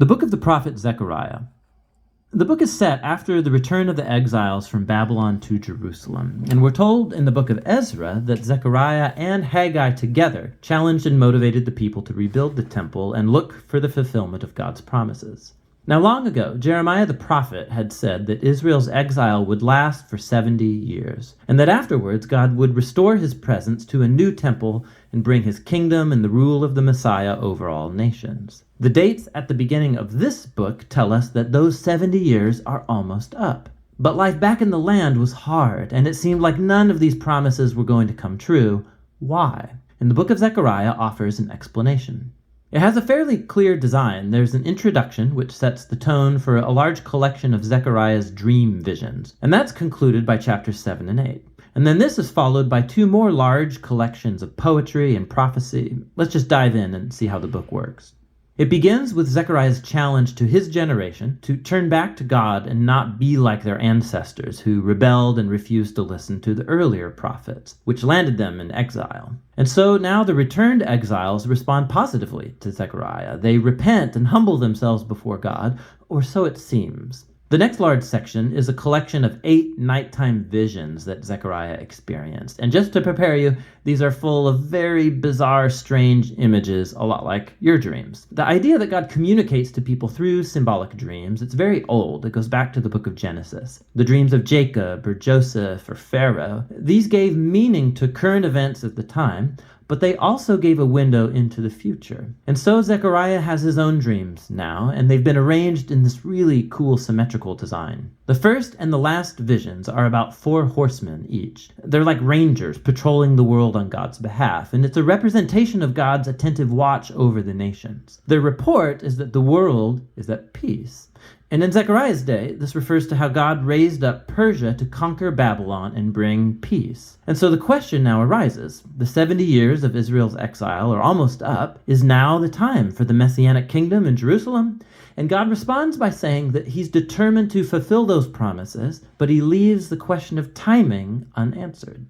The book of the prophet Zechariah. The book is set after the return of the exiles from Babylon to Jerusalem, and we're told in the book of Ezra that Zechariah and Haggai together challenged and motivated the people to rebuild the temple and look for the fulfillment of God's promises. Now, long ago, Jeremiah the prophet had said that Israel's exile would last for 70 years, and that afterwards God would restore his presence to a new temple and bring his kingdom and the rule of the Messiah over all nations. The dates at the beginning of this book tell us that those 70 years are almost up. But life back in the land was hard, and it seemed like none of these promises were going to come true. Why? And the book of Zechariah offers an explanation. It has a fairly clear design. There's an introduction which sets the tone for a large collection of Zechariah's dream visions, and that's concluded by chapters 7 and 8. And then this is followed by two more large collections of poetry and prophecy. Let's just dive in and see how the book works. It begins with Zechariah's challenge to his generation to turn back to God and not be like their ancestors who rebelled and refused to listen to the earlier prophets, which landed them in exile. And so now the returned exiles respond positively to Zechariah. They repent and humble themselves before God, or so it seems. The next large section is a collection of 8 nighttime visions that Zechariah experienced. And just to prepare you, these are full of very bizarre, strange images, a lot like your dreams. The idea that God communicates to people through symbolic dreams, it's very old. It goes back to the book of Genesis. The dreams of Jacob or Joseph or Pharaoh, these gave meaning to current events at the time, but they also gave a window into the future. And so Zechariah has his own dreams now, and they've been arranged in this really cool symmetrical design. The first and the last visions are about 4 horsemen each. They're like rangers patrolling the world on God's behalf, and it's a representation of God's attentive watch over the nations. Their report is that the world is at peace. And in Zechariah's day, this refers to how God raised up Persia to conquer Babylon and bring peace. And so the question now arises, the 70 years of Israel's exile are almost up. Is now the time for the Messianic kingdom in Jerusalem? And God responds by saying that he's determined to fulfill those promises, but he leaves the question of timing unanswered.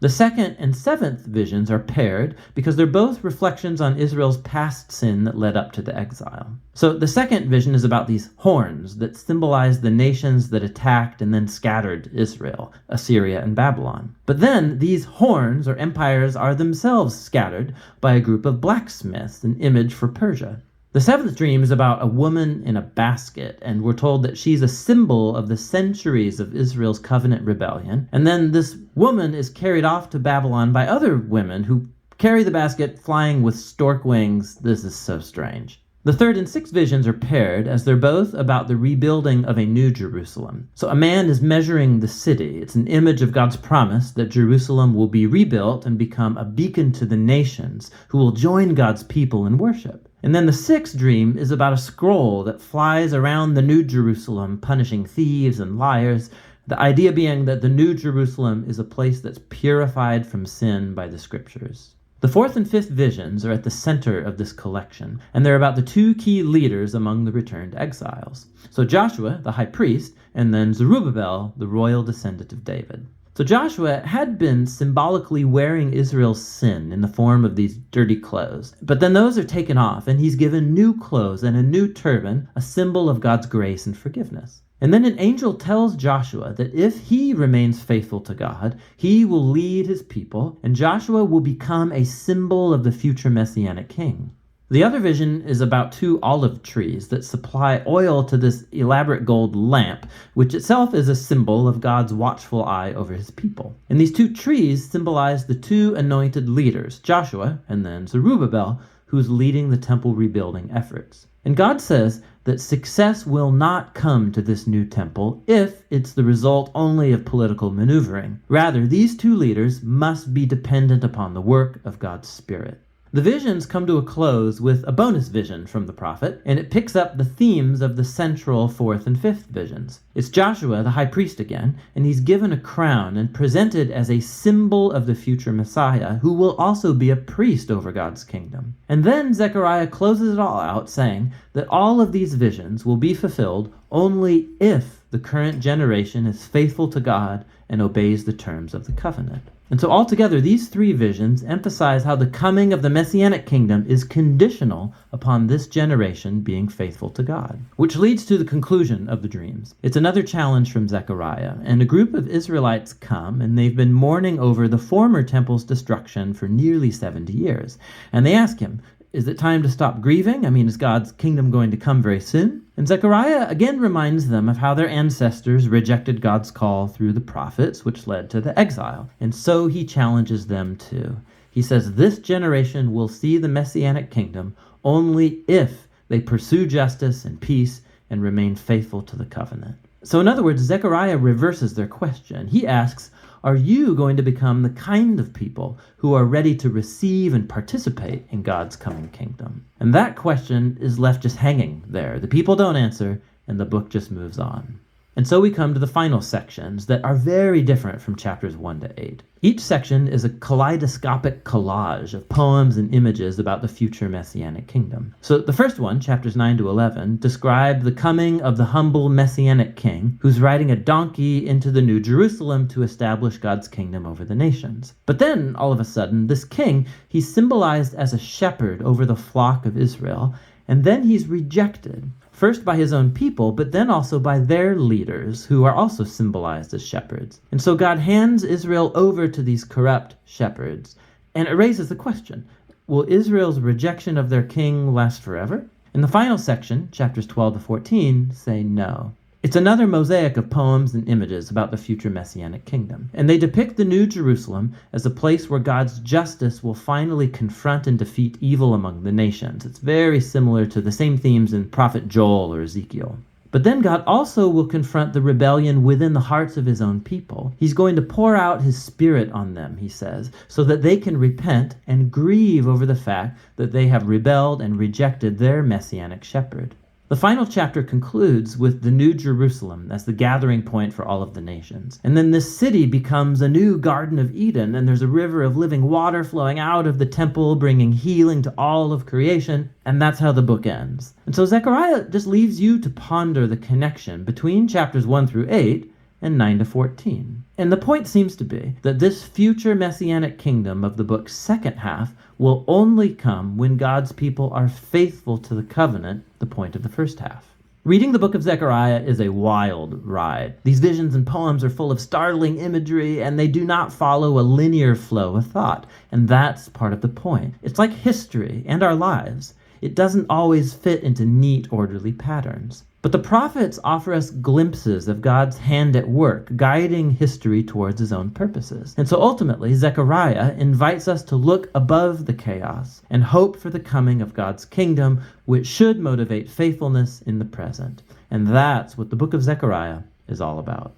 The second and 7th visions are paired because they're both reflections on Israel's past sin that led up to the exile. So the second vision is about these horns that symbolize the nations that attacked and then scattered Israel, Assyria and Babylon. But then these horns or empires are themselves scattered by a group of blacksmiths, an image for Persia. The 7th dream is about a woman in a basket, and we're told that she's a symbol of the centuries of Israel's covenant rebellion. And then this woman is carried off to Babylon by other women who carry the basket flying with stork wings. This is so strange. The 3rd and 6th visions are paired as they're both about the rebuilding of a new Jerusalem. So a man is measuring the city. It's an image of God's promise that Jerusalem will be rebuilt and become a beacon to the nations who will join God's people in worship. And then the 6th dream is about a scroll that flies around the New Jerusalem, punishing thieves and liars. The idea being that the New Jerusalem is a place that's purified from sin by the scriptures. The 4th and 5th visions are at the center of this collection, and they're about the 2 key leaders among the returned exiles. So Joshua, the high priest, and then Zerubbabel, the royal descendant of David. So Joshua had been symbolically wearing Israel's sin in the form of these dirty clothes. But then those are taken off, and he's given new clothes and a new turban, a symbol of God's grace and forgiveness. And then an angel tells Joshua that if he remains faithful to God, he will lead his people, and Joshua will become a symbol of the future Messianic king. The other vision is about 2 olive trees that supply oil to this elaborate gold lamp, which itself is a symbol of God's watchful eye over his people. And these 2 trees symbolize the 2 anointed leaders, Joshua and then Zerubbabel, who's leading the temple rebuilding efforts. And God says that success will not come to this new temple if it's the result only of political maneuvering. Rather, these 2 leaders must be dependent upon the work of God's Spirit. The visions come to a close with a bonus vision from the prophet, and it picks up the themes of the central 4th and 5th visions. It's Joshua, the high priest again, and he's given a crown and presented as a symbol of the future Messiah, who will also be a priest over God's kingdom. And then Zechariah closes it all out, saying that all of these visions will be fulfilled only if the current generation is faithful to God and obeys the terms of the covenant. And so altogether, these three visions emphasize how the coming of the Messianic kingdom is conditional upon this generation being faithful to God. Which leads to the conclusion of the dreams. It's another challenge from Zechariah, and a group of Israelites come, and they've been mourning over the former temple's destruction for nearly 70 years. And they ask him, is it time to stop grieving? I mean, is God's kingdom going to come very soon? And Zechariah again reminds them of how their ancestors rejected God's call through the prophets, which led to the exile. And so he challenges them too. He says, this generation will see the Messianic kingdom only if they pursue justice and peace and remain faithful to the covenant. So in other words, Zechariah reverses their question. He asks, are you going to become the kind of people who are ready to receive and participate in God's coming kingdom? And that question is left just hanging there. The people don't answer, and the book just moves on. And so we come to the final sections that are very different from chapters 1 to 8. Each section is a kaleidoscopic collage of poems and images about the future Messianic kingdom. So the first one, chapters 9 to 11, describe the coming of the humble Messianic king who's riding a donkey into the New Jerusalem to establish God's kingdom over the nations. But then, all of a sudden, this king, he's symbolized as a shepherd over the flock of Israel, and then he's rejected. First by his own people, but then also by their leaders, who are also symbolized as shepherds. And so God hands Israel over to these corrupt shepherds. And it raises the question, will Israel's rejection of their king last forever? In the final section, chapters 12 to 14, say no. It's another mosaic of poems and images about the future Messianic kingdom. And they depict the New Jerusalem as a place where God's justice will finally confront and defeat evil among the nations. It's very similar to the same themes in Prophet Joel or Ezekiel. But then God also will confront the rebellion within the hearts of his own people. He's going to pour out his spirit on them, he says, so that they can repent and grieve over the fact that they have rebelled and rejected their Messianic shepherd. The final chapter concludes with the New Jerusalem as the gathering point for all of the nations. And then this city becomes a new Garden of Eden, and there's a river of living water flowing out of the temple, bringing healing to all of creation, and that's how the book ends. And so Zechariah just leaves you to ponder the connection between chapters 1 through 8 and 9 to 14. And the point seems to be that this future Messianic kingdom of the book's second half will only come when God's people are faithful to the covenant, the point of the first half. Reading the book of Zechariah is a wild ride. These visions and poems are full of startling imagery, and they do not follow a linear flow of thought. And that's part of the point. It's like history and our lives. It doesn't always fit into neat, orderly patterns. But the prophets offer us glimpses of God's hand at work, guiding history towards his own purposes. And so ultimately, Zechariah invites us to look above the chaos and hope for the coming of God's kingdom, which should motivate faithfulness in the present. And that's what the book of Zechariah is all about.